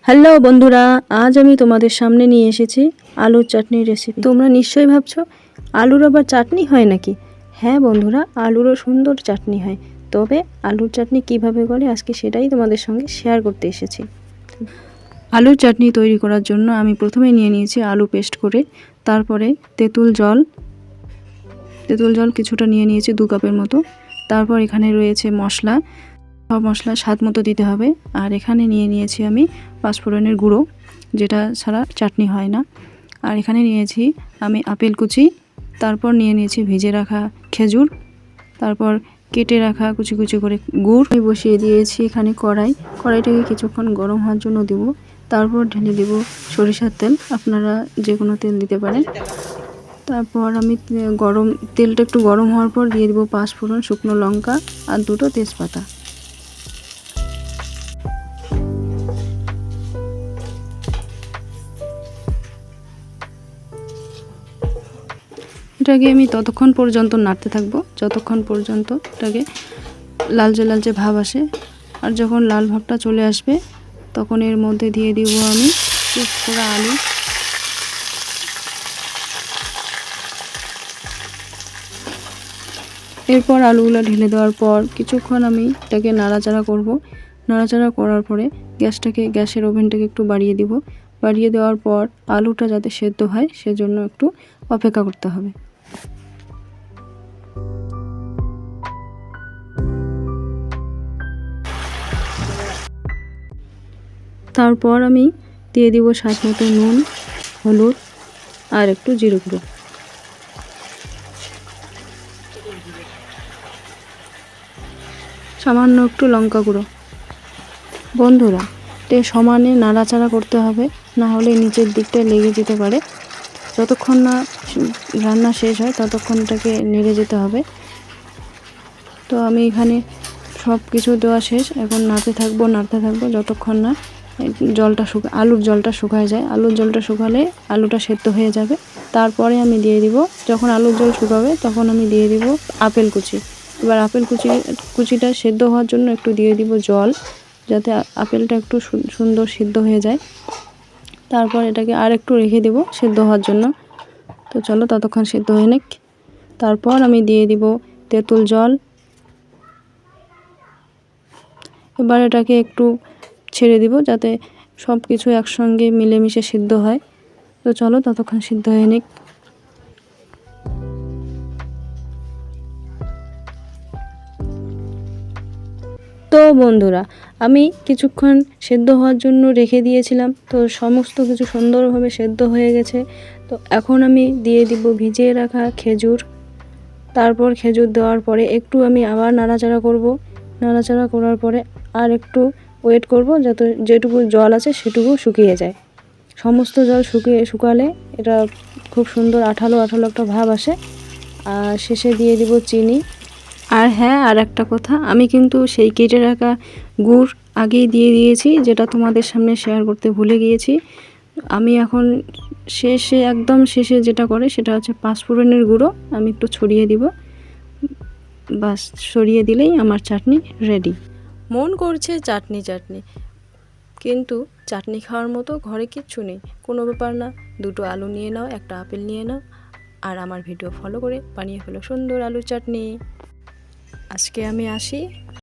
Hello বন্ধুরা, আজ আমি তোমাদের সামনে নিয়ে এসেছি আলুর চাটনির রেসিপি। তোমরা নিশ্চয়ই ভাবছো আলুর আবার চাটনি হয় নাকি? হ্যাঁ বন্ধুরা, আলুরও সুন্দর চাটনি হয়। তবে আলুর চাটনি কিভাবে করে আজকে সেটাই তোমাদের সঙ্গে শেয়ার করতে এসেছি। আলুর চাটনি তৈরি করার জন্য আমি প্রথমে নিয়ে নিয়েছি আলু পেস্ট করে, তারপরে তেঁতুল জল কিছুটা নিয়ে নিয়েছি 2 কাপের মতো। তারপর এখানে রয়েছে মশলা, সব মশলা স্বাদ মতো দিতে হবে। আর এখানে নিয়ে নিয়েছি আমি পাঁচফোড়নের গুঁড়ো, যেটা ছাড়া চাটনি হয় না। আর এখানে নিয়েছি আমি আপেল কুচি, তারপর নিয়ে নিয়েছি ভেজে রাখা খেজুর, তারপর কেটে রাখা কুচি কুচি করে গুড়। আমি বসিয়ে দিয়েছি এখানে কড়াইটাকে কিছুক্ষণ গরম হওয়ার জন্য দিব। তারপর ঢেলে দিব সরিষার তেল, আপনারা যে কোনো তেল দিতে পারেন। তারপর আমি তেলটা একটু গরম হওয়ার পর দিয়ে দিব পাঁচফোড়ন, শুকনো লঙ্কা আর 2টো তেজপাতা। এটাকে আমি ততক্ষণ পর্যন্ত নাড়তে থাকবো যতক্ষণ পর্যন্ত এটাকে লালচে লালচে ভাব আসে। আর যখন লাল ভাবটা চলে আসবে তখন এর মধ্যে দিয়ে দিব আমি পেস্ট করা আলু। এরপর আলুগুলো ঢেলে দেওয়ার পর কিছুক্ষণ আমি এটাকে নাড়াচাড়া করব। নাড়াচাড়া করার পরে গ্যাসের ওভেনটাকে একটু বাড়িয়ে দিব। বাড়িয়ে দেওয়ার পর আলুটা যাতে সেদ্ধ হয় সেজন্য একটু অপেক্ষা করতে হবে। তারপর আমি দিয়ে দিব স্বাদ মতো নুন, হলুদ আর একটু জিরে গুঁড়ো। সামান্য একটু লঙ্কা গুঁড়ো। বন্ধুরা, সমানে নাড়াচাড়া করতে হবে, না হলে নিচের দিকটা লেগে যেতে পারে। যতক্ষণ না রান্না শেষ হয় ততক্ষণ এটাকে নেড়ে যেতে হবে। তো আমি এখানে সব কিছু দেওয়া শেষ, এখন নাড়তে থাকবো যতক্ষণ না আলুর জলটা শুকায় যায়। আলুর জলটা শুকালে আলুটা সেদ্ধ হয়ে যাবে। তারপরে আমি দিয়ে দিব, যখন আলুর জল শুকাবে তখন আমি দিয়ে দিব আপেল কুচি। এবার আপেল কুচিটা সেদ্ধ হওয়ার জন্য একটু দিয়ে দিব জল, যাতে আপেলটা একটু সুন্দর সিদ্ধ হয়ে যায়। তারপর এটাকে আর একটু রেখে দেব সেদ্ধ হওয়ার জন্য। তো চলো ততক্ষণ সেদ্ধ হয়ে নিক। তারপর আমি দিয়ে দিব তেঁতুল জল। এবার এটাকে একটু ছেড়ে দিব যাতে সব কিছু একসঙ্গে মিলেমিশে সিদ্ধ হয়। তো চলো ততক্ষণ সিদ্ধ হয়ে নিক। তো বন্ধুরা, আমি কিছুক্ষণ সেদ্ধ হওয়ার জন্য রেখে দিয়েছিলাম, তো সমস্ত কিছু সুন্দরভাবে সেদ্ধ হয়ে গেছে। তো এখন আমি দিয়ে দিব ভিজিয়ে রাখা খেজুর। তারপর খেজুর দেওয়ার পরে একটু আমি আবার নাড়াচাড়া করব। নাড়াচাড়া করার পরে আর একটু ওয়েট করব যাতে যেটুকু জল আছে সেটুকু শুকিয়ে যায়। সমস্ত জল শুকালে এটা খুব সুন্দর আঠালো আঠালো একটা ভাব আসে। আর শেষে দিয়ে দিব চিনি। আর হ্যাঁ, আর একটা কথা, আমি কিন্তু সেই কেটে রাখা গুড় আগেই দিয়ে দিয়েছি, যেটা তোমাদের সামনে শেয়ার করতে ভুলে গিয়েছি। আমি এখন একদম শেষে যেটা করে সেটা হচ্ছে পাঁচফোড়নের গুঁড়ো আমি একটু ছড়িয়ে দিব। বাস, ছড়িয়ে দিলেই আমার চাটনি রেডি। মন করছে চাটনি, কিন্তু চাটনি খাওয়ার মতো ঘরে কিচ্ছু নেই। কোনো ব্যাপার না, 2টো আলু নিয়ে নাও, একটা আপেল নিয়ে নাও, আর আমার ভিডিও ফলো করে বানিয়ে ফেলো সুন্দর আলুর চাটনি। আজকে আমি আসি।